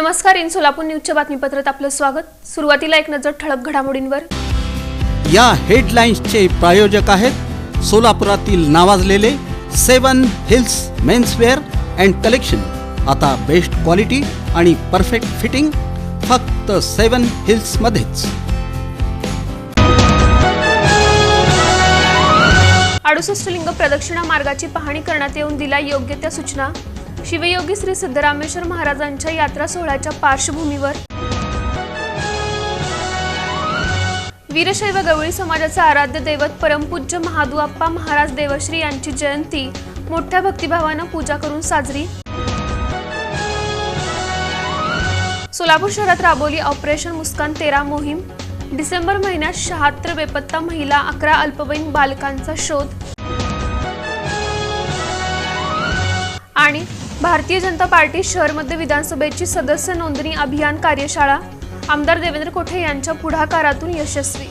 नमस्कार, इन सोलापूर न्यूजच्या बातमीपत्रात आपलं स्वागत। सुरुवातीला एक नजर ठळक घडामोडींवर। या हेडलाईन्सचे प्रायोजक आहेत सोलापुरातील नावाजलेले 7 हिल्स मेन्सवेअर अँड कलेक्शन। आता बेस्ट क्वालिटी आणि परफेक्ट फिटिंग फक्त 7 हिल्स मध्येच। 68 लिंग प्रदक्षिणा मार्गाची पाहणी करण्यात येऊन दिला योग्य त्या सूचना। शिवयोगी श्री सिद्धरामेश्वर महाराजांच्या यात्रा सोहळ्याच्या पार्श्वभूमीवर वीरशैव गवळी समाजाचा आराध्य दैवत परमपूज्य महादुआप्पा महाराज देवश्री यांची जयंती मोठ्या भक्तिभावाने पूजा करून साजरी। सोलापूर शहरात राबवली ऑपरेशन मुस्कान 13 मोहीम। डिसेंबर महिन्यात 76 बेपत्ता महिला 11 अल्पवयीन बालकांचा शोध। आणि भारतीय जनता पार्टी शहरमध्ये विधानसभेची सदस्य नोंदणी अभियान कार्यशाळा आमदार देवेंद्र कोठे यांच्या पुढाकारातून यशस्वी।